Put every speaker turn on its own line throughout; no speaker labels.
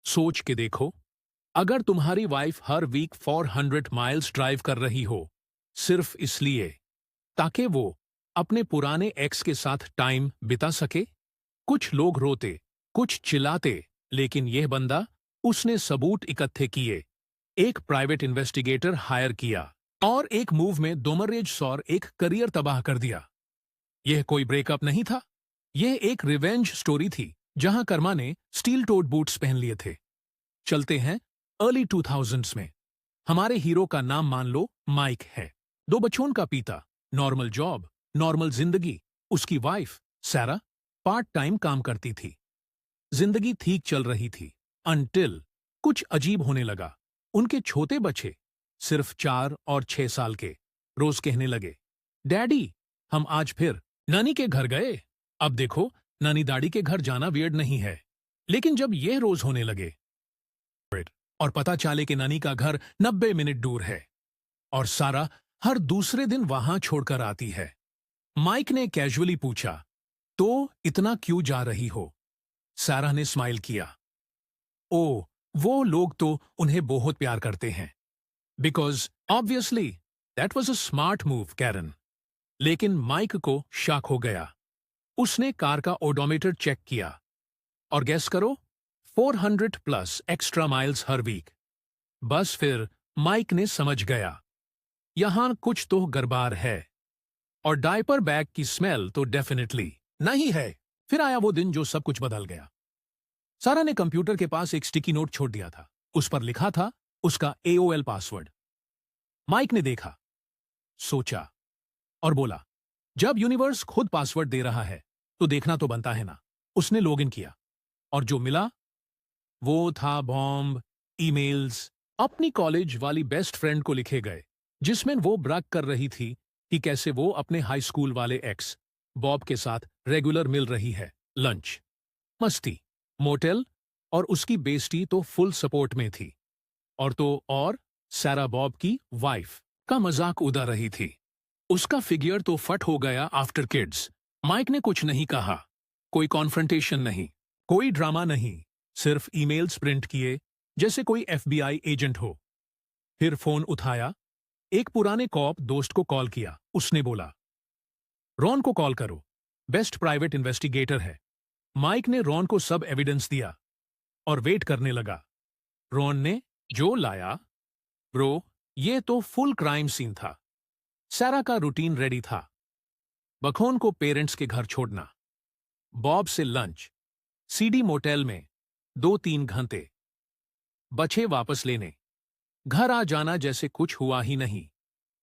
सोच के देखो, अगर तुम्हारी वाइफ हर वीक 400 माइल्स ड्राइव कर रही हो, सिर्फ इसलिए ताकि वो अपने पुराने एक्स के साथ टाइम बिता सके। कुछ लोग रोते, कुछ चिल्लाते, लेकिन यह बंदा, उसने सबूत इकट्ठे किए, एक प्राइवेट इन्वेस्टिगेटर हायर किया और एक मूव में दोमरेज और एक करियर तबाह कर दिया। यह कोई ब्रेकअप नहीं था, यह एक रिवेंज स्टोरी थी जहां कर्मा ने स्टील टोड बूट्स पहन लिए थे। चलते हैं अर्ली 2000s में। हमारे हीरो का नाम मान लो माइक है। 2 बच्चों का पिता, नॉर्मल जॉब, नॉर्मल जिंदगी। उसकी वाइफ सैरा पार्ट टाइम काम करती थी। जिंदगी ठीक चल रही थी अनटिल कुछ अजीब होने लगा। उनके छोटे बच्चे, सिर्फ 4 और 6 साल के, रोज कहने लगे, डैडी हम आज फिर नानी के घर गए। अब देखो, नानी दादी के घर जाना वियर्ड नहीं है, लेकिन जब यह रोज होने लगे और पता चले कि नानी का घर 90 मिनट दूर है और सारा हर दूसरे दिन वहां छोड़कर आती है। माइक ने कैजुअली पूछा, तो इतना क्यों जा रही हो? सारा ने स्माइल किया, ओ, वो लोग तो उन्हें बहुत प्यार करते हैं। Because obviously that was a smart move, Karen. लेकिन माइक को शॉक हो गया। उसने कार का ओडोमीटर चेक किया और गेस करो, 400 प्लस एक्स्ट्रा माइल्स हर वीक। बस फिर माइक ने समझ गया, यहां कुछ तो गड़बड़ है। और डायपर बैग की स्मेल तो डेफिनेटली नहीं है। फिर आया वो दिन जो सब कुछ बदल गया। सारा ने कंप्यूटर के पास एक स्टिकी नोट छोड़ दिया था। उस पर लिखा था उसका AOL पासवर्ड। माइक ने देखा, सोचा और बोला, जब यूनिवर्स खुद पासवर्ड दे रहा है तो देखना तो बनता है ना। उसने लॉगिन किया और जो मिला वो था बॉम्ब ईमेल्स, अपनी कॉलेज वाली बेस्ट फ्रेंड को लिखे गए, जिसमें वो ब्रैग कर रही थी कि कैसे वो अपने हाई स्कूल वाले एक्स बॉब के साथ रेगुलर मिल रही है। लंच, मस्ती, मोटेल, और उसकी बेस्टी तो फुल सपोर्ट में थी। और तो और सारा बॉब की वाइफ का मजाक उड़ा रही थी। उसका फिगर तो फट हो गया आफ्टर किड्स। माइक ने कुछ नहीं कहा, कोई कॉन्फ्रंटेशन नहीं, कोई ड्रामा नहीं, सिर्फ ईमेल्स प्रिंट किए जैसे कोई FBI एजेंट हो। फिर फोन उठाया, एक पुराने कॉप दोस्त को कॉल किया। उसने बोला, रॉन को कॉल करो, बेस्ट प्राइवेट इन्वेस्टिगेटर है। माइक ने रॉन को सब एविडेंस दिया और वेट करने लगा। रॉन ने जो लाया, ब्रो, ये तो फुल क्राइम सीन था। सारा का रूटीन रेडी था। बखोन को पेरेंट्स के घर छोड़ना, बॉब से लंच, सीडी मोटेल में 2-3 घंटे, बच्चे वापस लेने, घर आ जाना जैसे कुछ हुआ ही नहीं।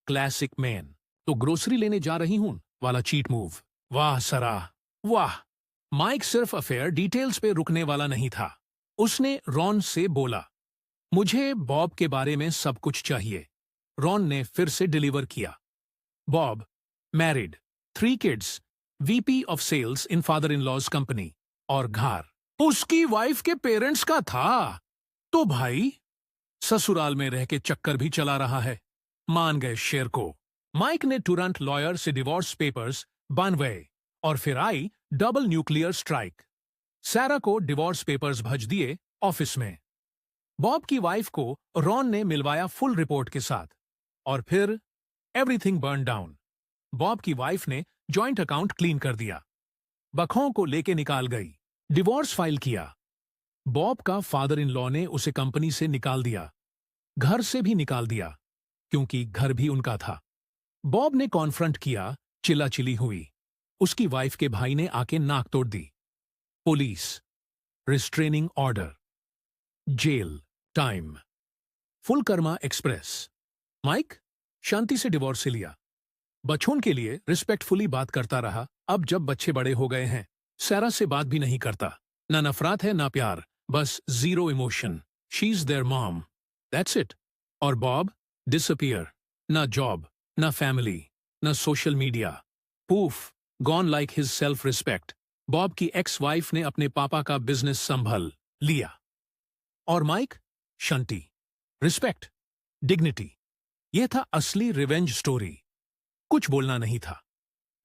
Classic man. तो ग्रोसरी लेने जा रही हूं वाला चीट मूव। वाह सरा, वाह। माइक सिर्फ अफेयर डिटेल्स पे रुकने वाला नहीं था। उसने रॉन से बोला, मुझे बॉब के बारे में सब कुछ चाहिए। रॉन ने फिर से डिलीवर किया। Bob, married, 3 kids, VP of sales in father in law's company, और घर उसकी वाइफ के पेरेंट्स का था। तो भाई ससुराल में रह के चक्कर भी चला रहा है। मान गए शेर को। माइक ने तुरंत लॉयर से डिवोर्स पेपर्स बनवाए और फिर आई डबल न्यूक्लियर स्ट्राइक। सारा को डिवोर्स पेपर्स भेज दिए ऑफिस में। बॉब की वाइफ को रॉन ने मिलवाया फुल रिपोर्ट के साथ और फिर एवरीथिंग बर्न डाउन। बॉब की वाइफ ने जॉइंट अकाउंट क्लीन कर दिया, बखों को लेके निकाल गई, डिवोर्स फाइल किया। बॉब का फादर इन लॉ ने उसे कंपनी से निकाल दिया, घर से भी निकाल दिया, क्योंकि घर भी उनका था। बॉब ने कॉन्फ्रंट किया, चिल्लाचिल्ली हुई। उसकी वाइफ के भाई ने आके नाक तोड़ दी। Police, restraining order, jail time, full karma express. Mike शांति से डिवोर्स से लिया। बच्चों के लिए रिस्पेक्टफुली बात करता रहा। अब जब बच्चे बड़े हो गए हैं, सारा से बात भी नहीं करता। ना नफरत है ना प्यार, बस zero emotion. She is their mom, that's it. और बॉब डिसअपियर, ना जॉब, ना फैमिली, ना social media. Poof, gone like his self respect. Bob की एक्स वाइफ ने अपने पापा का बिजनेस संभल लिया और माइक शंटी, रिस्पेक्ट, डिग्निटी। यह था असली रिवेंज स्टोरी। कुछ बोलना नहीं था,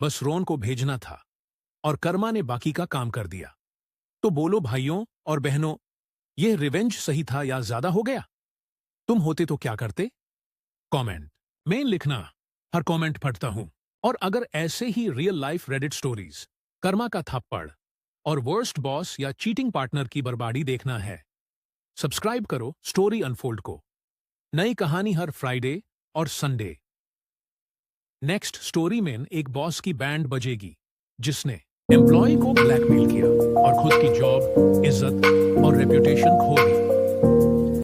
बस रॉन को भेजना था और कर्मा ने बाकी का काम कर दिया। तो बोलो भाइयों और बहनों, यह रिवेंज सही था या ज्यादा हो गया? तुम होते तो क्या करते? कमेंट में लिखना। हर कमेंट पढ़ता हूं। और अगर ऐसे ही real life Reddit stories, karma का थप्पड़ और वर्स्ट बॉस या चीटिंग पार्टनर की बर्बादी देखना है, सब्सक्राइब करो स्टोरी अनफोल्ड को। नई कहानी हर फ्राइडे और संडे। नेक्स्ट स्टोरी में एक बॉस की बैंड बजेगी जिसने एम्प्लॉय को ब्लैकमेल किया और खुद की जॉब, इज्जत और रेपुटेशन खो दी।